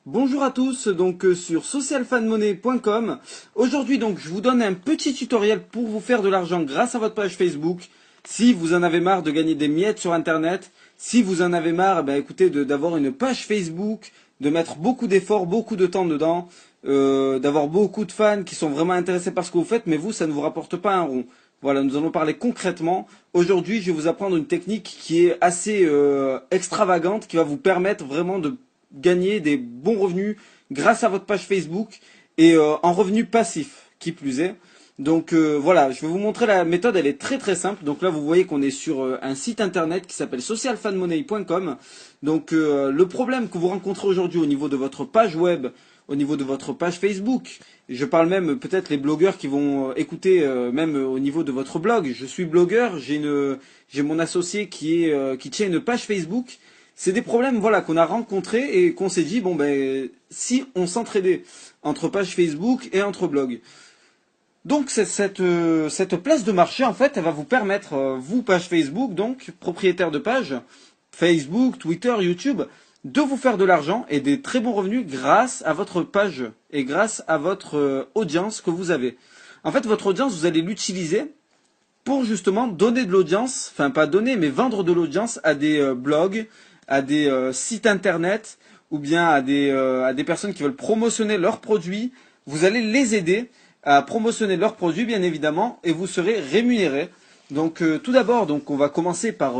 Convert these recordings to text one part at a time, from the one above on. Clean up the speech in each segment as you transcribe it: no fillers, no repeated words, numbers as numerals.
Bonjour à tous, sur socialfanmoney.com. Aujourd'hui donc je vous donne un petit tutoriel pour vous faire de l'argent grâce à votre page Facebook. Si vous en avez marre de gagner des miettes sur internet, si vous en avez marre, écoutez, d'avoir une page Facebook, de mettre beaucoup d'efforts, beaucoup de temps dedans, d'avoir beaucoup de fans qui sont vraiment intéressés par ce que vous faites, mais vous ça ne vous rapporte pas un rond. Voilà, nous allons parler concrètement. Aujourd'hui, je vais vous apprendre une technique qui est assez extravagante, qui va vous permettre vraiment de gagner des bons revenus grâce à votre page Facebook et en revenus passifs, qui plus est. Voilà, je vais vous montrer la méthode, elle est très très simple. Donc là vous voyez qu'on est sur un site internet qui s'appelle socialfanmoney.com. Le problème que vous rencontrez aujourd'hui au niveau de votre page web, au niveau de votre page Facebook, je parle même peut-être les blogueurs qui vont écouter même au niveau de votre blog. Je suis blogueur, j'ai mon associé qui tient une page Facebook. C'est des problèmes voilà qu'on a rencontrés et qu'on s'est dit si on s'entraidait entre page Facebook et entre blogs. Donc cette place de marché en fait elle va vous permettre vous page Facebook donc propriétaire de page Facebook, Twitter, YouTube de vous faire de l'argent et des très bons revenus grâce à votre page et grâce à votre audience que vous avez. En fait votre audience vous allez l'utiliser pour justement donner de l'audience, enfin pas donner mais vendre de l'audience à des blogs, à des sites internet ou bien à des personnes qui veulent promotionner leurs produits. Vous allez les aider à promotionner leurs produits bien évidemment et vous serez rémunéré. Tout d'abord on va commencer par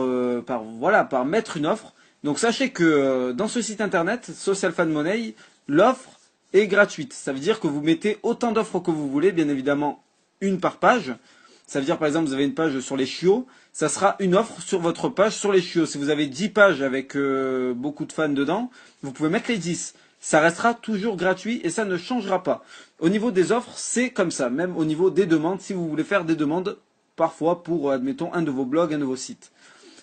mettre une offre. Donc sachez que dans ce site internet Social Fan Money, l'offre est gratuite. Ça veut dire que vous mettez autant d'offres que vous voulez, bien évidemment une par page. Ça veut dire par exemple vous avez une page sur les chiots, ça sera une offre sur votre page sur les chiots. Si vous avez 10 pages avec beaucoup de fans dedans, vous pouvez mettre les 10. Ça restera toujours gratuit et ça ne changera pas. Au niveau des offres, c'est comme ça. Même au niveau des demandes, si vous voulez faire des demandes, parfois pour, admettons, un de vos blogs, un de vos sites.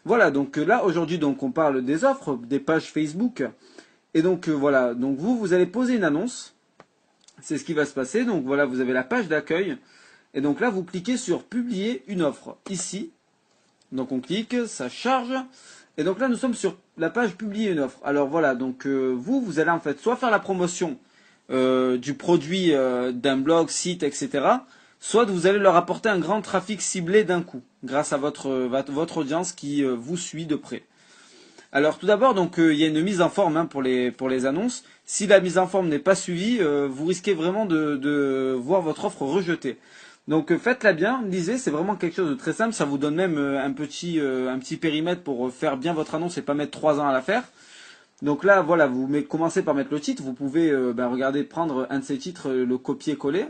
Voilà, là aujourd'hui on parle des offres, des pages Facebook. Et voilà, donc vous allez poser une annonce. C'est ce qui va se passer. Donc voilà, vous avez la page d'accueil. Et donc là, vous cliquez sur publier une offre ici. Donc on clique, ça charge. Et donc là, nous sommes sur la page publier une offre. Alors voilà, vous allez en fait soit faire la promotion du produit d'un blog, site, etc. Soit vous allez leur apporter un grand trafic ciblé d'un coup, grâce à votre audience qui vous suit de près. Alors tout d'abord, il y a une mise en forme pour les annonces. Si la mise en forme n'est pas suivie, vous risquez vraiment de voir votre offre rejetée. Donc faites-la bien, lisez, c'est vraiment quelque chose de très simple. Ça vous donne même un petit périmètre pour faire bien votre annonce et pas mettre 3 ans à la faire. Donc là, voilà, commencez par mettre le titre. Vous pouvez, regardez, prendre un de ces titres, le copier-coller.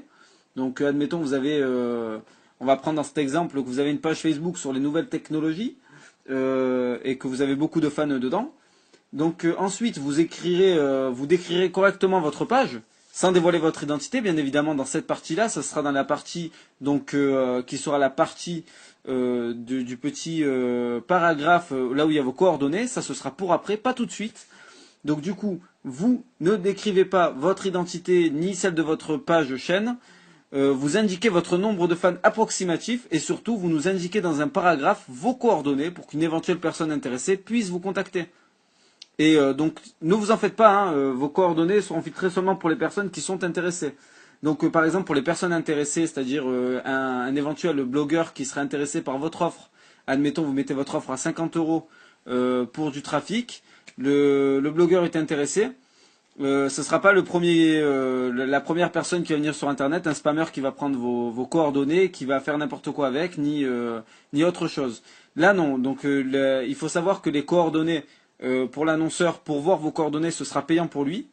Donc admettons, on va prendre dans cet exemple que vous avez une page Facebook sur les nouvelles technologies et que vous avez beaucoup de fans dedans. Ensuite, vous décrirez correctement votre page, sans dévoiler votre identité, bien évidemment. Dans cette partie-là, ça sera dans la partie qui sera la partie du petit paragraphe là où il y a vos coordonnées. Ça, ce sera pour après, pas tout de suite. Donc du coup, vous ne décrivez pas votre identité ni celle de votre page chaîne. Vous indiquez votre nombre de fans approximatif et surtout vous nous indiquez dans un paragraphe vos coordonnées pour qu'une éventuelle personne intéressée puisse vous contacter. Et ne vous en faites pas, vos coordonnées seront filtrées seulement pour les personnes qui sont intéressées. Par exemple pour les personnes intéressées, c'est-à-dire un éventuel blogueur qui serait intéressé par votre offre, admettons vous mettez votre offre à 50 € pour du trafic, le blogueur est intéressé. Ce ne sera pas la première personne qui va venir sur internet, un spammer qui va prendre vos coordonnées, qui va faire n'importe quoi avec, ni autre chose. Là non, il faut savoir que les coordonnées pour l'annonceur, pour voir vos coordonnées, ce sera payant pour lui.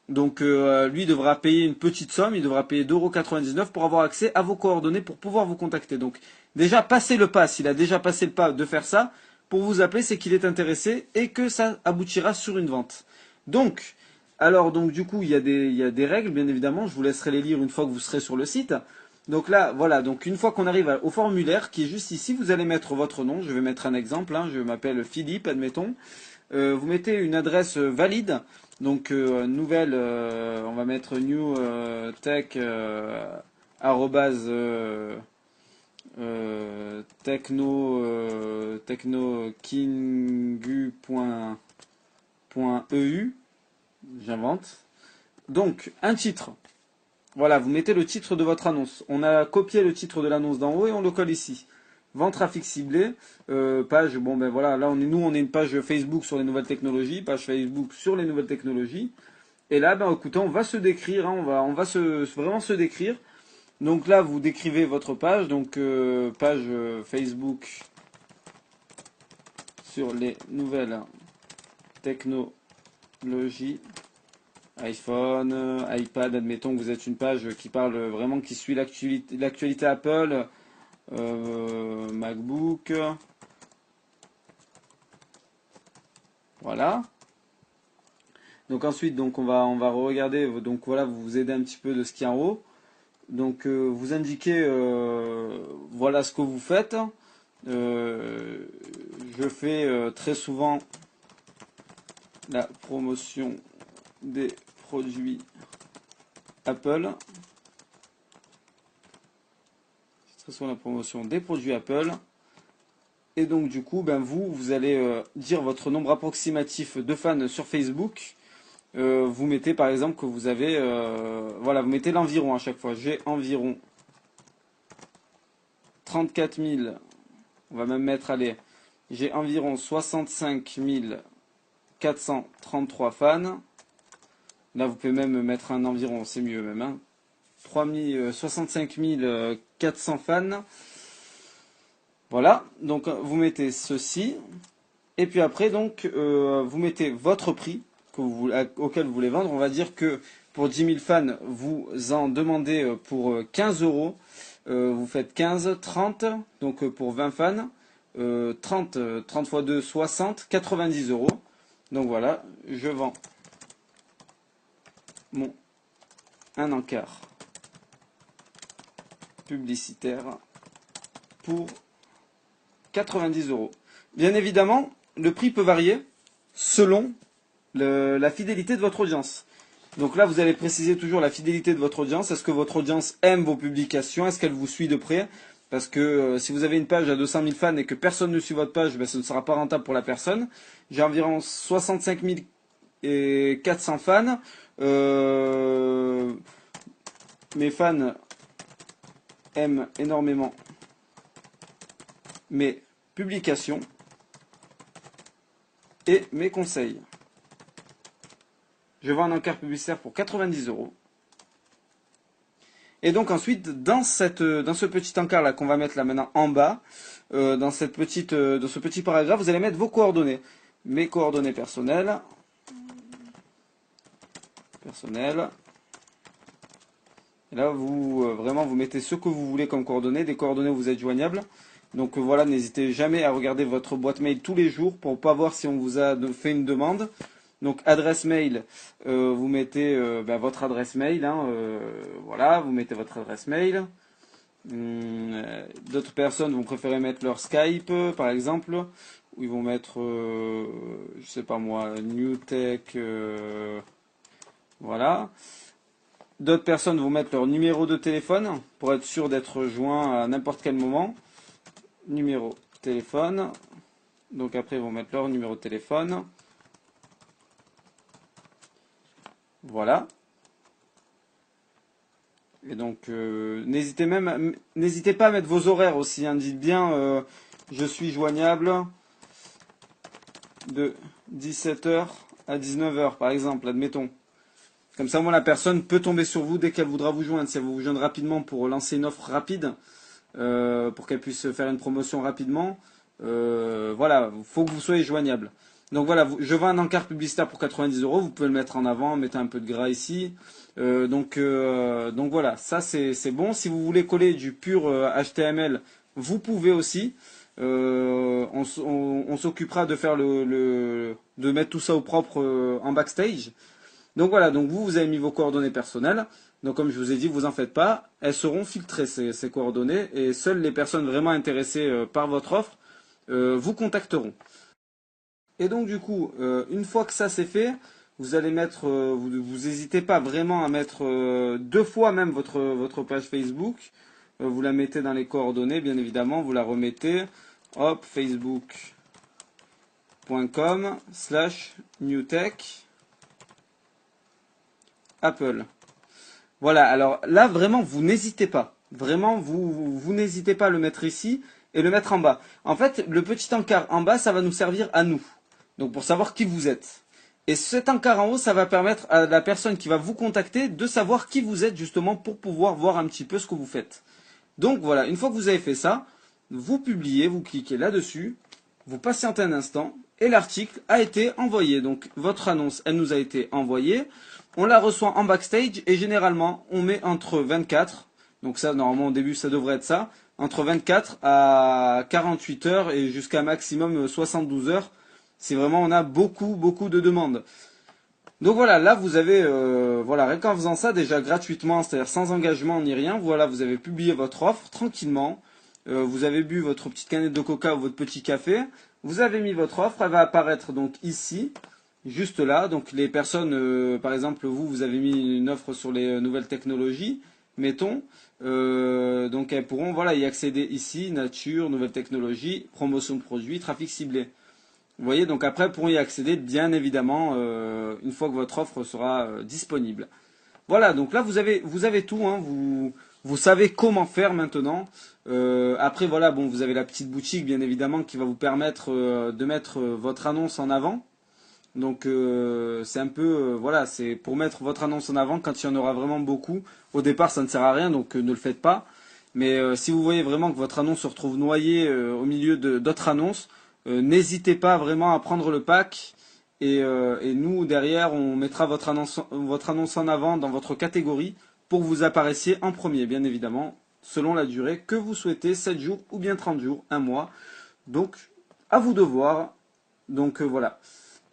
Lui devra payer une petite somme, il devra payer 2,99 € pour avoir accès à vos coordonnées pour pouvoir vous contacter. Donc déjà passez le pas, s'il a déjà passé le pas de faire ça, pour vous appeler c'est qu'il est intéressé et que ça aboutira sur une vente. Du coup, il y a des règles, bien évidemment. Je vous laisserai les lire une fois que vous serez sur le site. Donc là, voilà. Donc une fois qu'on arrive au formulaire, qui est juste ici, vous allez mettre votre nom. Je vais mettre un exemple. Je m'appelle Philippe, admettons. Vous mettez une adresse valide. Nouvelle. On va mettre new tech arrobase technokingu.eu. J'invente. Donc, un titre. Voilà, vous mettez le titre de votre annonce. On a copié le titre de l'annonce d'en haut et on le colle ici. Vente trafic ciblé, page, bon ben voilà, là on est une page Facebook sur les nouvelles technologies, page Facebook sur les nouvelles technologies. Et là, ben écoutez, on va se décrire, hein, on va vraiment se décrire. Donc là, vous décrivez votre page, donc page Facebook sur les nouvelles technologies, iPhone, iPad, admettons que vous êtes une page qui parle vraiment, qui suit l'actualité Apple, MacBook, voilà. Donc ensuite, donc on va regarder, donc voilà, vous vous aidez un petit peu de ce qui est en haut. Donc vous indiquez, voilà ce que vous faites. Je fais très souvent la promotion des produits Apple. C'est très souvent la promotion des produits Apple. Et donc du coup, ben vous allez dire votre nombre approximatif de fans sur Facebook. Vous mettez par exemple que vous avez, voilà, vous mettez l'environ à chaque fois. J'ai environ 34 000, on va même mettre, allez, j'ai environ 65 433 fans. Là, vous pouvez même mettre un environ, c'est mieux même, hein. 65 400 fans. Voilà, donc vous mettez ceci. Et puis après, donc, vous mettez votre prix auquel vous voulez vendre. On va dire que pour 10 000 fans, vous en demandez pour 15 euros. Vous faites 15, 30, donc pour 20 fans. 30 fois 2, 60, 90 euros. Donc voilà, je vends un encart publicitaire pour 90 euros. Bien évidemment, le prix peut varier selon la fidélité de votre audience. Donc là, vous allez préciser toujours la fidélité de votre audience. Est-ce que votre audience aime vos publications? Est-ce qu'elle vous suit de près? Parce que si vous avez une page à 200 000 fans et que personne ne suit votre page, ben, ce ne sera pas rentable pour la personne. J'ai environ 65 400 fans. Mes fans aiment énormément mes publications et mes conseils. Je vends un encart publicitaire pour 90 euros. Et donc ensuite, dans ce petit encart là qu'on va mettre là maintenant en bas, dans ce petit paragraphe, vous allez mettre vos coordonnées. Mes coordonnées personnelles. Et là, vraiment, vous mettez ce que vous voulez comme coordonnées, des coordonnées où vous êtes joignable. Donc voilà, n'hésitez jamais à regarder votre boîte mail tous les jours pour ne pas voir si on vous a fait une demande. Donc adresse mail, vous mettez votre adresse mail, hein, voilà, vous mettez votre adresse mail. D'autres personnes vont préférer mettre leur Skype, par exemple, où ils vont mettre, je sais pas moi, NewTech, voilà. D'autres personnes vont mettre leur numéro de téléphone pour être sûr d'être joint à n'importe quel moment. Numéro de téléphone. Donc après, ils vont mettre leur numéro de téléphone. Voilà. Et donc, n'hésitez pas à mettre vos horaires aussi, hein. Dites bien, je suis joignable de 17h à 19h, par exemple, admettons. Comme ça, moi, la personne peut tomber sur vous dès qu'elle voudra vous joindre. Si elle vous joindre rapidement pour lancer une offre rapide, pour qu'elle puisse faire une promotion rapidement, voilà, il faut que vous soyez joignable. Donc voilà, je vends un encart publicitaire pour 90 euros. Vous pouvez le mettre en avant, mettez un peu de gras ici. Donc voilà, ça c'est bon. Si vous voulez coller du pur HTML, vous pouvez aussi. On s'occupera de faire de mettre tout ça au propre en backstage. Donc voilà, donc vous avez mis vos coordonnées personnelles. Donc comme je vous ai dit, vous en faites pas. Elles seront filtrées ces coordonnées et seules les personnes vraiment intéressées par votre offre vous contacteront. Et donc du coup, une fois que ça c'est fait, vous allez mettre, vous n'hésitez pas vraiment à mettre 2 fois même votre page Facebook. Vous la mettez dans les coordonnées, bien évidemment, vous la remettez. Hop, facebook.com/newtech. Apple. Voilà, alors là vraiment vous n'hésitez pas. Vraiment vous n'hésitez pas à le mettre ici et le mettre en bas. En fait, le petit encart en bas, ça va nous servir à nous. Donc pour savoir qui vous êtes. Et cet encart en haut, ça va permettre à la personne qui va vous contacter de savoir qui vous êtes justement pour pouvoir voir un petit peu ce que vous faites. Donc voilà, une fois que vous avez fait ça, vous publiez, vous cliquez là-dessus, vous patientez un instant et l'article a été envoyé. Donc votre annonce, elle nous a été envoyée. On la reçoit en backstage et généralement on met entre 24, donc ça normalement au début ça devrait être ça, entre 24 à 48 heures et jusqu'à maximum 72 heures. Si vraiment on a beaucoup de demandes. Donc voilà, là vous avez, voilà, rien qu'en faisant ça déjà gratuitement, c'est-à-dire sans engagement ni rien, voilà, vous avez publié votre offre tranquillement. Vous avez bu votre petite canette de coca ou votre petit café. Vous avez mis votre offre, elle va apparaître donc ici, juste là. Donc les personnes, par exemple vous avez mis une offre sur les nouvelles technologies, mettons. Donc elles pourront voilà, y accéder ici, nature, nouvelles technologies, promotion de produits, trafic ciblé. Vous voyez, donc après, elles pourront y accéder, bien évidemment, une fois que votre offre sera disponible. Voilà, donc là, vous avez tout, hein, vous savez comment faire maintenant. Après, voilà, bon, vous avez la petite boutique, bien évidemment, qui va vous permettre de mettre votre annonce en avant. Donc, c'est un peu, voilà, c'est pour mettre votre annonce en avant quand il y en aura vraiment beaucoup. Au départ, ça ne sert à rien, donc ne le faites pas. Mais si vous voyez vraiment que votre annonce se retrouve noyée au milieu d'autres annonces, n'hésitez pas vraiment à prendre le pack et nous derrière on mettra votre annonce en avant dans votre catégorie pour que vous apparaissiez en premier bien évidemment selon la durée que vous souhaitez, 7 jours ou bien 30 jours, un mois. Donc à vous de voir. Donc voilà.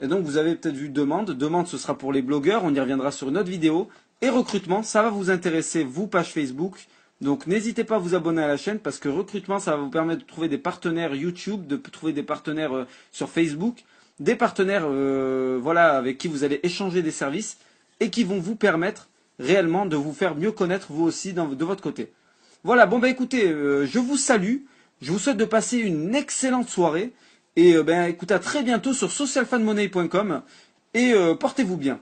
Et donc vous avez peut-être vu demande. Demande ce sera pour les blogueurs, on y reviendra sur une autre vidéo. Et recrutement, ça va vous intéresser vous page Facebook. Donc n'hésitez pas à vous abonner à la chaîne parce que recrutement, ça va vous permettre de trouver des partenaires YouTube, de trouver des partenaires sur Facebook, des partenaires voilà, avec qui vous allez échanger des services et qui vont vous permettre réellement de vous faire mieux connaître vous aussi de votre côté. Voilà, bon bah écoutez, je vous salue, je vous souhaite de passer une excellente soirée et ben écoutez à très bientôt sur socialfanmoney.com et portez-vous bien.